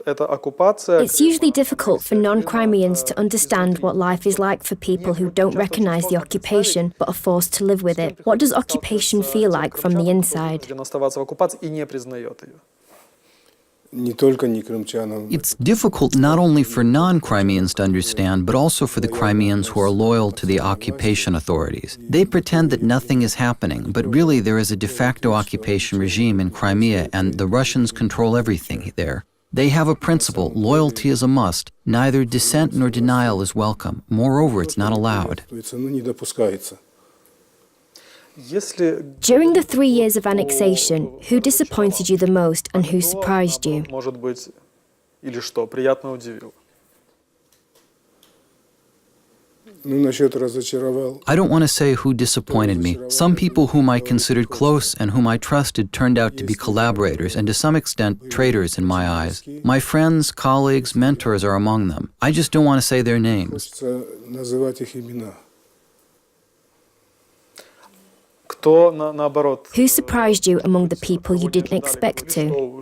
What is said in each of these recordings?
It's usually difficult for non-Crimeans to understand what life is like for people who don't recognize the occupation but are forced to live with it. What does occupation feel like from the inside? It's difficult not only for non-Crimeans to understand, but also for the Crimeans who are loyal to the occupation authorities. They pretend that nothing is happening, but really there is a de facto occupation regime in Crimea and the Russians control everything there. They have a principle: loyalty is a must. Neither dissent nor denial is welcome. Moreover, it's not allowed. During the 3 years of annexation, who disappointed you the most and who surprised you? I don't want to say who disappointed me. Some people whom I considered close and whom I trusted turned out to be collaborators and to some extent traitors in my eyes. My friends, colleagues, mentors are among them. I just don't want to say their names. Who surprised you among the people you didn't expect to?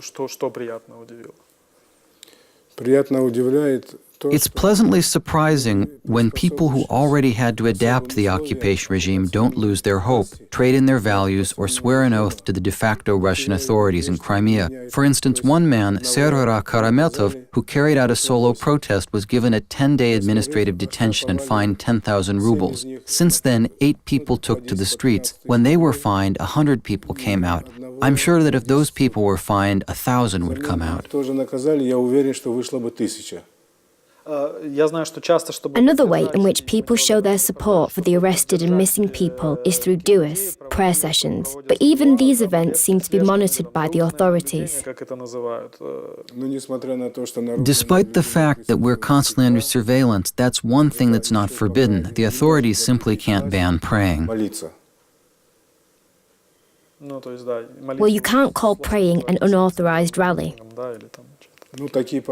It's pleasantly surprising when people who already had to adapt to the occupation regime don't lose their hope, trade in their values, or swear an oath to the de facto Russian authorities in Crimea. For instance, one man, Serhora Karametov, who carried out a solo protest, was given a 10-day administrative detention and fined 10,000 rubles. Since then, 8 people took to the streets. When they were fined, 100 people came out. I'm sure that if those people were fined, 1,000 would come out. Another way in which people show their support for the arrested and missing people is through duos, prayer sessions. But even these events seem to be monitored by the authorities. Despite the fact that we're constantly under surveillance, that's one thing that's not forbidden. The authorities simply can't ban praying. Well, you can't call praying an unauthorized rally.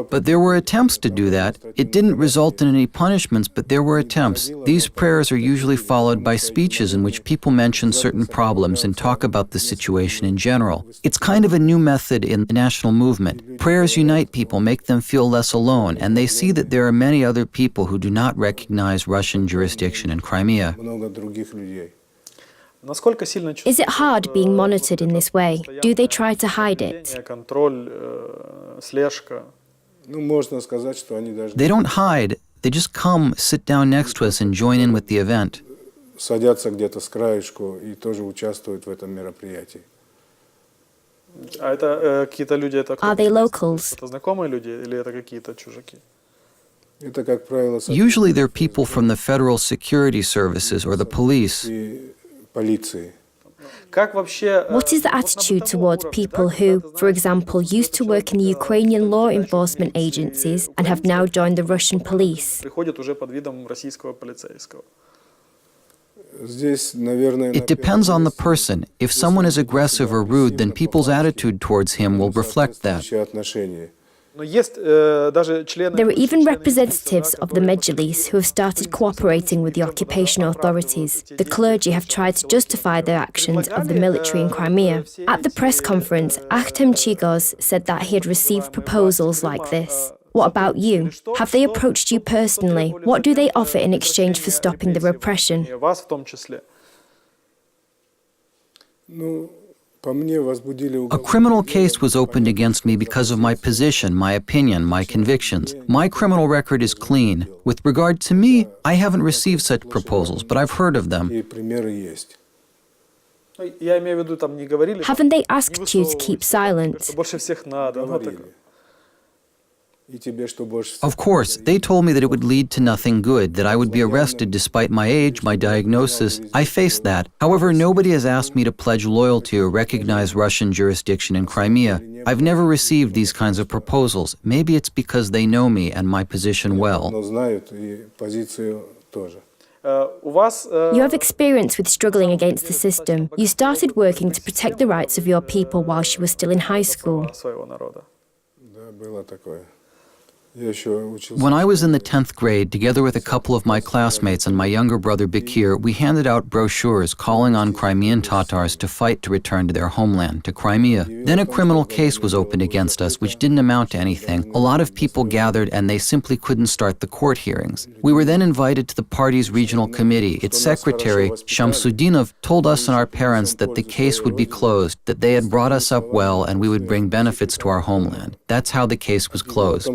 But there were attempts to do that. It didn't result in any punishments, but there were attempts. These prayers are usually followed by speeches in which people mention certain problems and talk about the situation in general. It's kind of a new method in the national movement. Prayers unite people, make them feel less alone, and they see that there are many other people who do not recognize Russian jurisdiction in Crimea. Is it hard being monitored in this way? Do they try to hide it? They don't hide. They just come, sit down next to us and join in with the event. Are they locals? Usually they're people from the federal security services or the police. What is the attitude towards people who, for example, used to work in the Ukrainian law enforcement agencies and have now joined the Russian police? It depends on the person. If someone is aggressive or rude, then people's attitude towards him will reflect that. There are even representatives of the Mejlis who have started cooperating with the occupation authorities. The clergy have tried to justify the actions of the military in Crimea. At the press conference, Akhtem Chiygoz said that he had received proposals like this. What about you? Have they approached you personally? What do they offer in exchange for stopping the repression? A criminal case was opened against me because of my position, my opinion, my convictions. My criminal record is clean. With regard to me, I haven't received such proposals, but I've heard of them. Haven't they asked you to keep silent? Of course, they told me that it would lead to nothing good, that I would be arrested despite my age, my diagnosis. I faced that. However, nobody has asked me to pledge loyalty or recognize Russian jurisdiction in Crimea. I've never received these kinds of proposals. Maybe it's because they know me and my position well. You have experience with struggling against the system. You started working to protect the rights of your people while you were still in high school. When I was in the 10th grade, together with a couple of my classmates and my younger brother Bekir, we handed out brochures calling on Crimean Tatars to fight to return to their homeland, to Crimea. Then a criminal case was opened against us, which didn't amount to anything. A lot of people gathered and they simply couldn't start the court hearings. We were then invited to the party's regional committee. Its secretary, Shamsudinov, told us and our parents that the case would be closed, that they had brought us up well and we would bring benefits to our homeland. That's how the case was closed.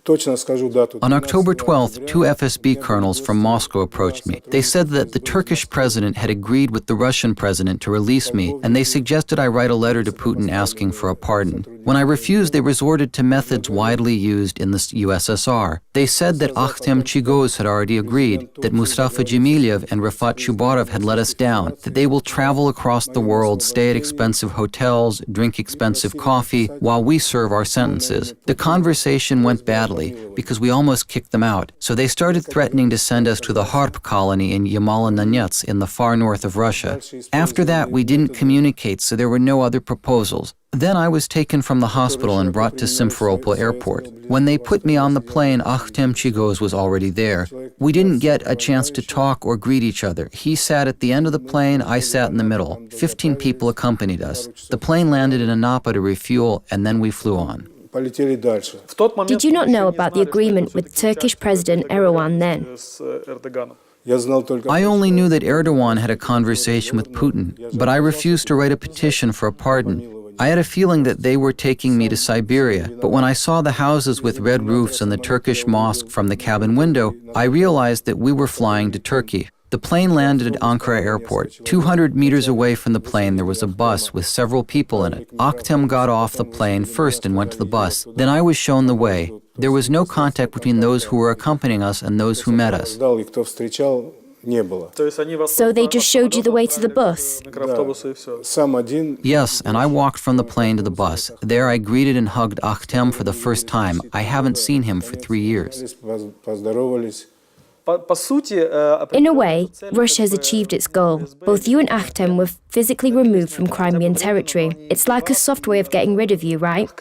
On October 12th, two FSB colonels from Moscow approached me. They said that the Turkish president had agreed with the Russian president to release me, and they suggested I write a letter to Putin asking for a pardon. When I refused, they resorted to methods widely used in the USSR. They said that Akhtem Chiygoz had already agreed, that Mustafa Jamiliev and Rafat Chubarov had let us down, that they will travel across the world, stay at expensive hotels, drink expensive coffee, while we serve our sentences. The conversation went badly, because we almost kicked them out. So they started threatening to send us to the Harp colony in Yamalo-Nenets in the far north of Russia. After that, we didn't communicate, so there were no other proposals. Then I was taken from the hospital and brought to Simferopol airport. When they put me on the plane, Akhtem Chiygoz was already there. We didn't get a chance to talk or greet each other. He sat at the end of the plane, I sat in the middle. 15 people accompanied us. The plane landed in Anapa to refuel, and then we flew on. Did you not know about the agreement with Turkish President Erdogan then? I only knew that Erdogan had a conversation with Putin, but I refused to write a petition for a pardon. I had a feeling that they were taking me to Siberia, but when I saw the houses with red roofs and the Turkish mosque from the cabin window, I realized that we were flying to Turkey. The plane landed at Ankara airport. 200 meters away from the plane, there was a bus with several people in it. Akhtem got off the plane first and went to the bus. Then I was shown the way. There was no contact between those who were accompanying us and those who met us. So they just showed you the way to the bus? Yes, and I walked from the plane to the bus. There I greeted and hugged Akhtem for the first time. I haven't seen him for 3 years. In a way, Russia has achieved its goal. Both you and Akhtem were physically removed from Crimean territory. It's like a soft way of getting rid of you, right?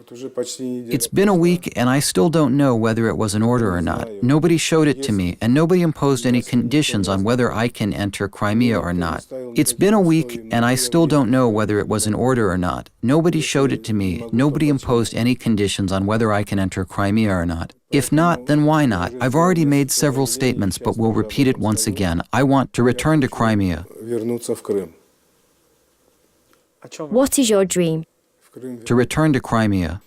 It's been a week, and I still don't know whether it was an order or not. Nobody showed it to me, and nobody imposed any conditions on whether I can enter Crimea or not. It's been a week, and I still don't know whether it was an order or not. Nobody showed it to me. Nobody imposed any conditions on whether I can enter Crimea or not. If not, then why not? I've already made several statements, but will repeat it once again. I want to return to Crimea. What is your dream? To return to Crimea.